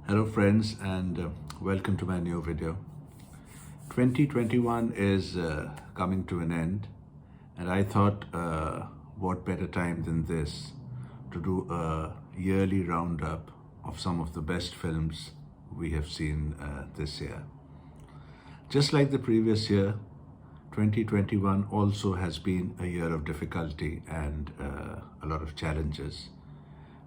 Hello friends and welcome to my new video. 2021 is coming to an end and I thought what better time than this to do a yearly roundup of some of the best films we have seen this year. Just like the previous year, 2021 also has been a year of difficulty and a lot of challenges.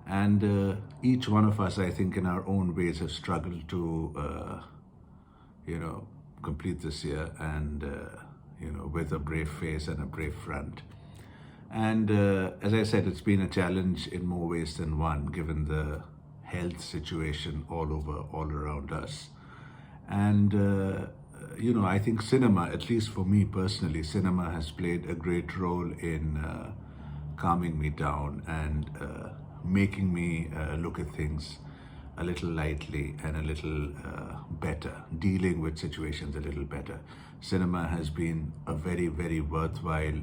And each one of us, I think, in our own ways have struggled to, complete this year and, with a brave face and a brave front. And as I said, it's been a challenge in more ways than one, given the health situation all around us. And, I think cinema, at least for me personally, cinema has played a great role in calming me down and making me look at things a little lightly and a little better, dealing with situations a little better. Cinema has been a very, very worthwhile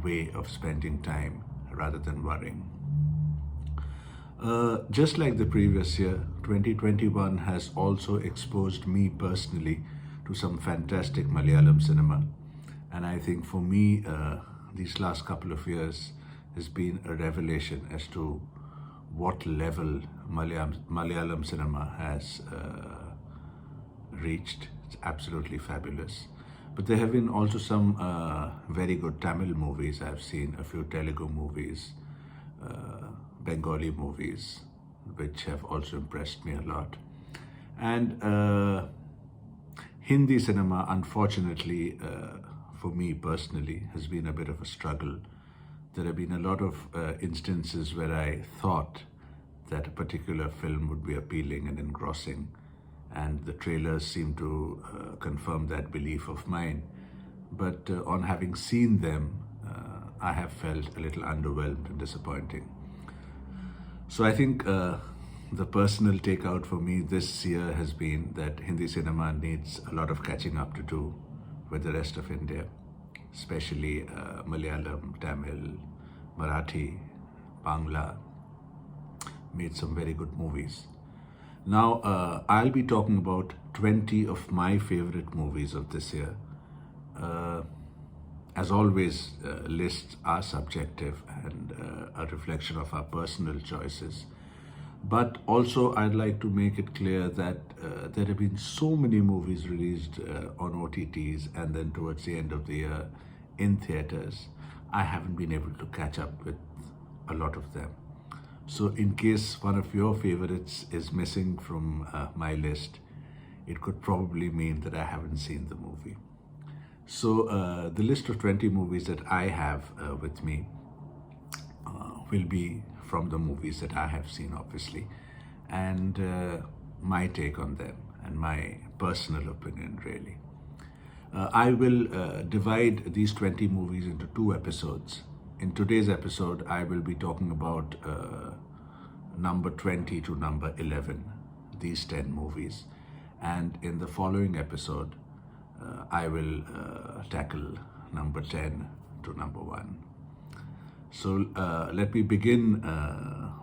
way of spending time rather than worrying. Just like the previous year, 2021 has also exposed me personally to some fantastic Malayalam cinema. And I think for me, these last couple of years has been a revelation as to what level Malayalam cinema has reached. It's absolutely fabulous. But there have been also some very good Tamil movies. I've seen a few Telugu movies, Bengali movies, which have also impressed me a lot. And Hindi cinema, unfortunately, for me personally, has been a bit of a struggle. There have been a lot of instances where I thought that a particular film would be appealing and engrossing, and the trailers seem to confirm that belief of mine. But on having seen them, I have felt a little underwhelmed and disappointing. So I think the personal takeout for me this year has been that Hindi cinema needs a lot of catching up to do with the rest of India, especially Malayalam, Tamil, Marathi, Bangla, made some very good movies. Now, I'll be talking about 20 of my favorite movies of this year. As always, lists are subjective and a reflection of our personal choices. But also, I'd like to make it clear that there have been so many movies released on OTTs and then towards the end of the year in theaters, I haven't been able to catch up with a lot of them. So in case one of your favorites is missing from my list, it could probably mean that I haven't seen the movie. So the list of 20 movies that I have with me will be from the movies that I have seen, obviously, and my take on them and my personal opinion, really. I will divide these 20 movies into two episodes. In today's episode, I will be talking about number 20 to number 11, these 10 movies. And in the following episode, I will tackle number 10 to number 1. So let me begin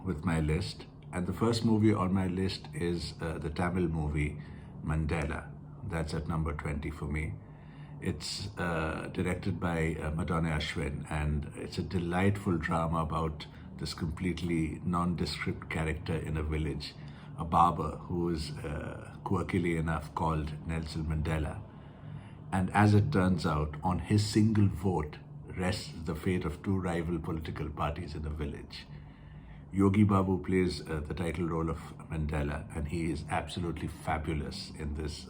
with my list. And the first movie on my list is the Tamil movie Mandela. That's at number 20 for me. It's directed by Madonna Ashwin, and it's a delightful drama about this completely nondescript character in a village, a barber who is quirkily enough called Nelson Mandela. And as it turns out, on his single vote rests the fate of two rival political parties in a village. Yogi Babu plays the title role of Mandela, and he is absolutely fabulous in this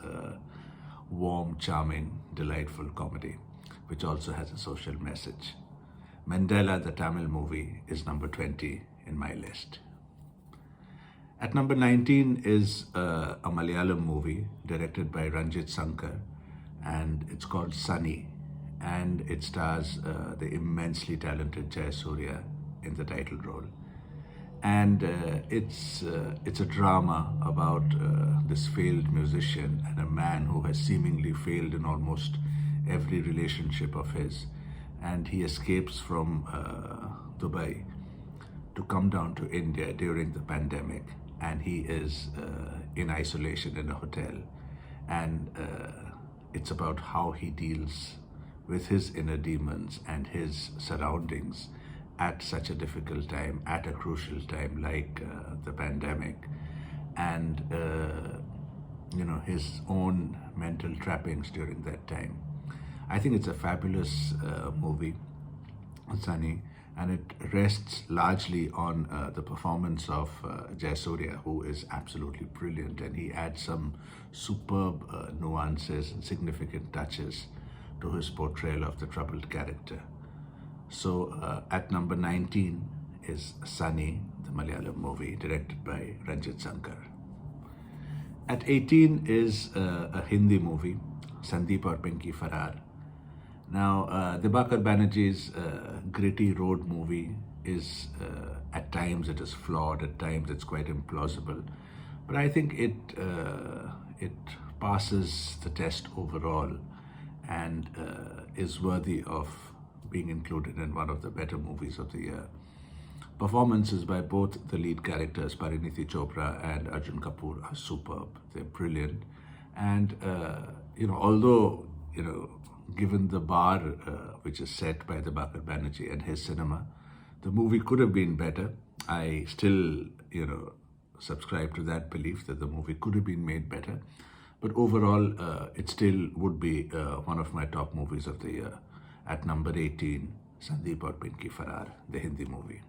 warm, charming, delightful comedy, which also has a social message. Mandela, the Tamil movie, is number 20 in my list. At number 19 is a Malayalam movie directed by Ranjit Sankar, and it's called Sunny, and it stars the immensely talented Jayasuriya in the title role. And it's a drama about this failed musician and a man who has seemingly failed in almost every relationship of his, and he escapes from Dubai to come down to India during the pandemic, and he is in isolation in a hotel. And it's about how he deals with his inner demons and his surroundings at such a difficult time, at a crucial time like the pandemic, and his own mental trappings during that time. I think it's a fabulous movie, Sunny, and it rests largely on the performance of Jayasurya, who is absolutely brilliant, and he adds some superb nuances and significant touches to his portrayal of the troubled character. So at number 19 is Sunny, the Malayalam movie directed by Ranjit Sankar. At 18 is a Hindi movie, Sandeep Aur Pinky Farrar. Now, Dibakar Banerjee's gritty road movie is, at times it is flawed, at times it's quite implausible, but I think it passes the test overall and is worthy of being included in one of the better movies of the year. Performances by both the lead characters, Parineeti Chopra and Arjun Kapoor, are superb. They're brilliant. And, although, given the bar which is set by Dibakar Banerjee and his cinema, the movie could have been better. I still, subscribe to that belief that the movie could have been made better. But overall, it still would be one of my top movies of the year. At number 18, Sandeep Aur Pinky Farrar, the Hindi movie.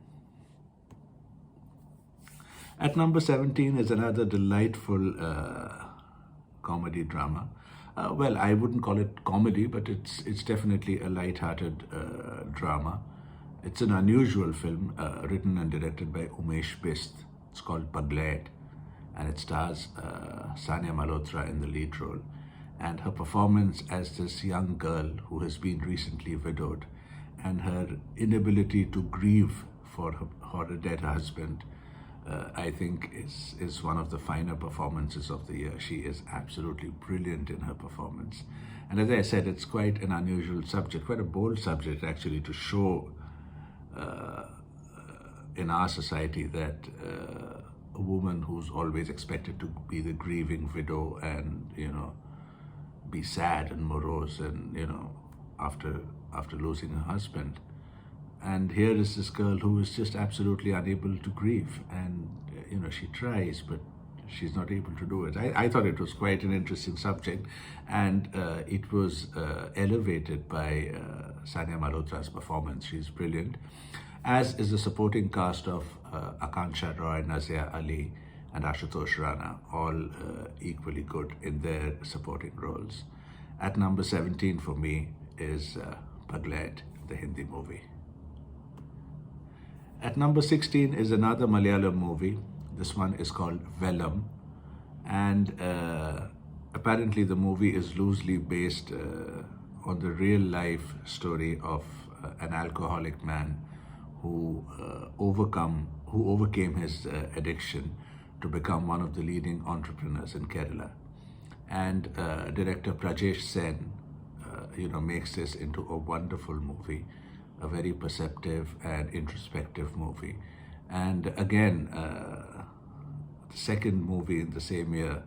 At number 17 is another delightful comedy drama. Well, I wouldn't call it comedy, but it's definitely a light-hearted drama. It's an unusual film written and directed by Umesh Bist. It's called Paglaid, and it stars Sania Malhotra in the lead role. And her performance as this young girl who has been recently widowed, and her inability to grieve for her dead husband, I think is one of the finer performances of the year. She is absolutely brilliant in her performance. And as I said, it's quite an unusual subject, quite a bold subject actually, to show in our society that a woman who's always expected to be the grieving widow and, be sad and morose and, after losing her husband. And here is this girl who is just absolutely unable to grieve. And, she tries, but she's not able to do it. I thought it was quite an interesting subject. And it was elevated by Sania Malhotra's performance. She's brilliant. As is the supporting cast of Akanksha Roy, Nazia Ali, and Ashutosh Rana, all equally good in their supporting roles. At number 17 for me is Paglaid, the Hindi movie. At number 16 is another Malayalam movie. This one is called Vellam, and apparently the movie is loosely based on the real life story of an alcoholic man who overcame his addiction to become one of the leading entrepreneurs in Kerala. And director Prajesh Sen, makes this into a wonderful movie, a very perceptive and introspective movie. And again, the second movie in the same year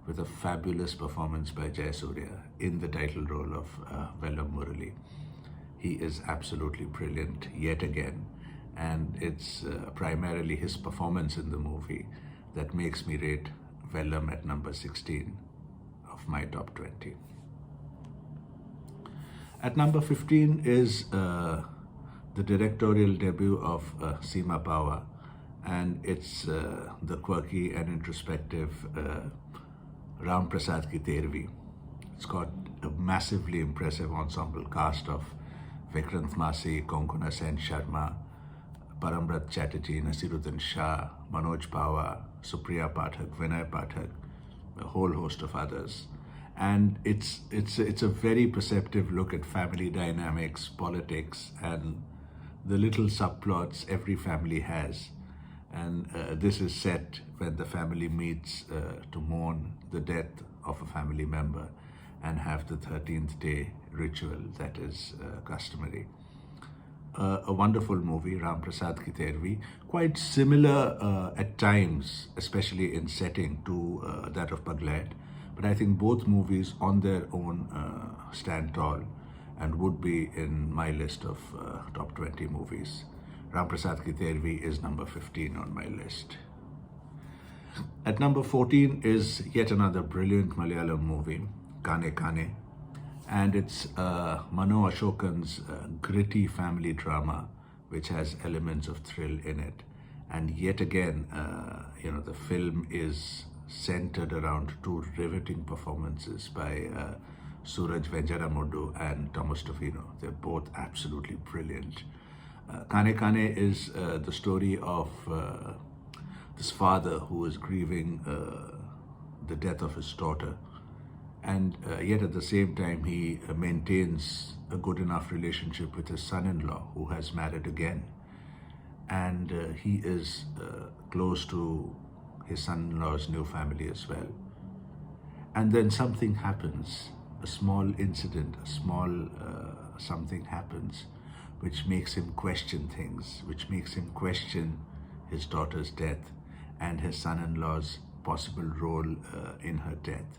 with a fabulous performance by Jayasurya in the title role of Vellam Murali. He is absolutely brilliant yet again, and it's primarily his performance in the movie that makes me rate Vellam at number 16 of my top 20. At number 15 is the directorial debut of Seema Pawa, and it's the quirky and introspective Ram Prasad Ki Tervi. It's got a massively impressive ensemble cast of Vikrant Masi, Konkona Sen Sharma, Paramrat Chatterjee, Nasiruddin Shah, Manoj Pawa, Supriya Pathak, Vinay Pathak, a whole host of others. And it's a very perceptive look at family dynamics, politics, and the little subplots every family has. And this is set when the family meets to mourn the death of a family member and have the 13th day ritual that is customary. a wonderful movie, Ram Prasad Ki Tervi, quite similar at times, especially in setting, to that of Paglaid. But I think both movies on their own stand tall and would be in my list of top 20 movies. Ram Prasad Ki Tervi is number 15 on my list. At number 14 is yet another brilliant Malayalam movie, Kane Kane. And it's Mano Ashokan's gritty family drama, which has elements of thrill in it. And yet again, the film is centered around two riveting performances by Suraj Venjaramudu and Thomas Tofino. They're both absolutely brilliant. Kane Kane is the story of this father who is grieving the death of his daughter, and yet at the same time he maintains a good enough relationship with his son-in-law, who has married again, and he is close to his son-in-law's new family as well. And then something happens, a small incident, a small something happens, which makes him question things, which makes him question his daughter's death and his son-in-law's possible role in her death.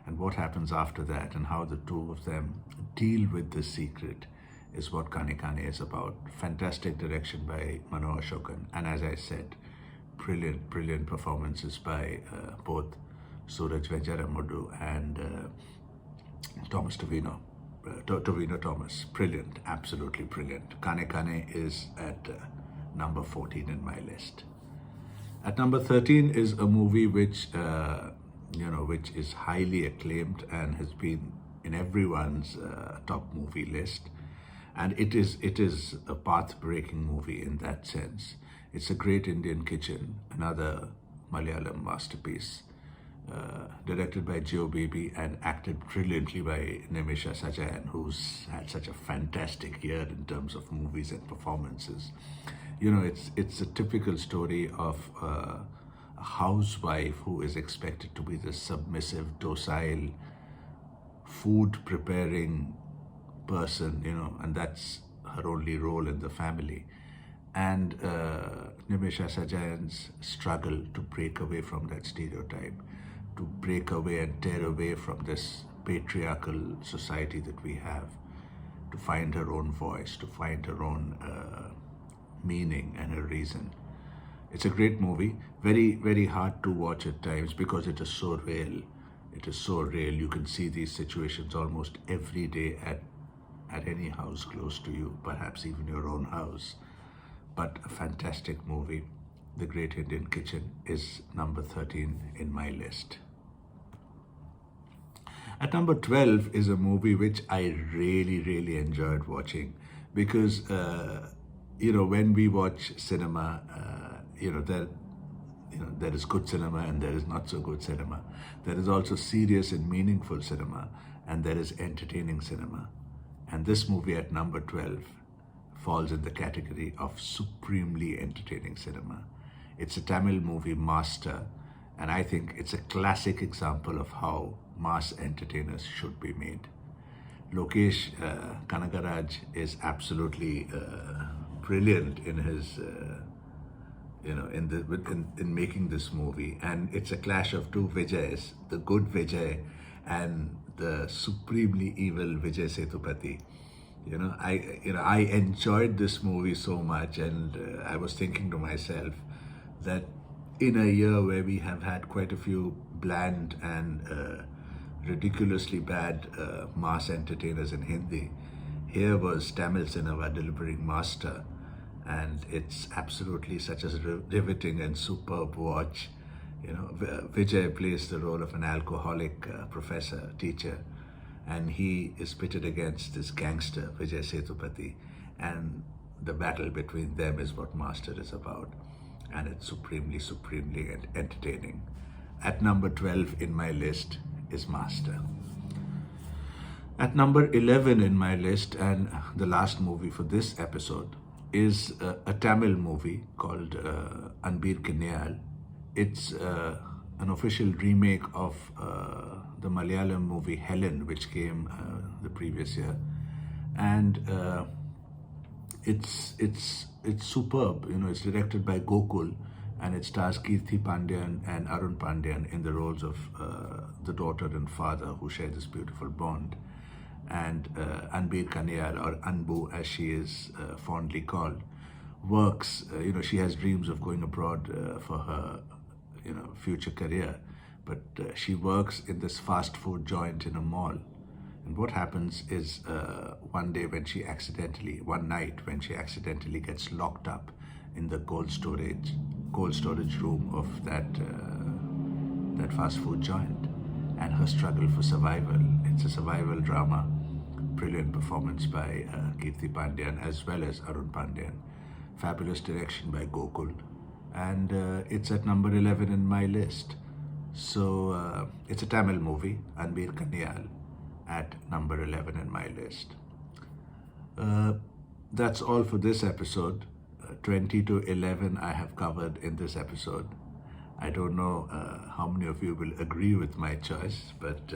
And what happens after that and how the two of them deal with this secret is what Kane Kane is about. Fantastic direction by Mano Ashokan. And as I said, brilliant performances by both Suraj Venjaramudu and Thomas Tofino. Tofino Thomas. Brilliant, absolutely brilliant. Kane Kane is at number 14 in my list. At number 13 is a movie which which is highly acclaimed and has been in everyone's top movie list. And it is a path-breaking movie in that sense. It's A Great Indian Kitchen, another Malayalam masterpiece, directed by Geo Baby and acted brilliantly by Nimisha Sajayan, who's had such a fantastic year in terms of movies and performances. It's a typical story of a housewife who is expected to be the submissive, docile, food-preparing person, and that's her only role in the family. And Nimisha Sajayan's struggle to break away from that stereotype, to break away and tear away from this patriarchal society that we have, to find her own voice, to find her own meaning and her reason. It's a great movie, very, very hard to watch at times because it is so real. It is so real. You can see these situations almost every day at any house close to you, perhaps even your own house. But a fantastic movie. The Great Indian Kitchen is number 13 in my list. At number 12 is a movie which I really, really enjoyed watching because, when we watch cinema, there is good cinema and there is not so good cinema. There is also serious and meaningful cinema, and there is entertaining cinema. And this movie at number 12 falls in the category of supremely entertaining cinema. It's a Tamil movie, Master, and I think it's a classic example of how mass entertainers should be made. Lokesh Kanagaraj is absolutely brilliant in his in making this movie, and it's a clash of two Vijays, the good Vijay and the supremely evil Vijay Sethupathi. I enjoyed this movie so much, and I was thinking to myself that in a year where we have had quite a few bland and ridiculously bad mass entertainers in Hindi, here was Tamil cinema delivering Master. And it's absolutely such a riveting and superb watch. Vijay plays the role of an alcoholic professor, teacher, and he is pitted against this gangster, Vijay Sethupathi, and the battle between them is what Master is about. And it's supremely entertaining. At number 12 in my list is Master. At number 11 in my list, and the last movie for this episode, is a Tamil movie called Anbir Kinnayal. It's an official remake of the Malayalam movie Helen, which came the previous year. And It's superb. You know, it's directed by Gokul, and it stars Kirti Pandyan and Arun Pandyan in the roles of the daughter and father who share this beautiful bond. And Anbir Kaniyal, or Anbu as she is fondly called, works. She has dreams of going abroad for her, future career, but she works in this fast food joint in a mall. And what happens is one night when she accidentally gets locked up in the cold storage room of that fast food joint, and her struggle for survival. It's a survival drama. Brilliant performance by Kirti Pandyan as well as Arun Pandyan. Fabulous direction by Gokul, and it's at number 11 in my list. So it's a Tamil movie, Anbir Kaniyal, at number 11 in my list. That's all for this episode. 20 to 11 I have covered in this episode. I don't know how many of you will agree with my choice, but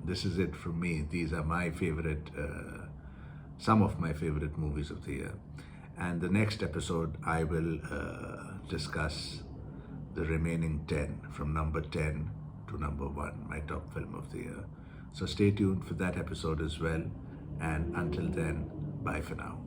this is it from me. These are my favorite, some of my favorite movies of the year. And the next episode, I will discuss the remaining 10, from number 10 to number 1, my top film of the year. So stay tuned for that episode as well. And until then, bye for now.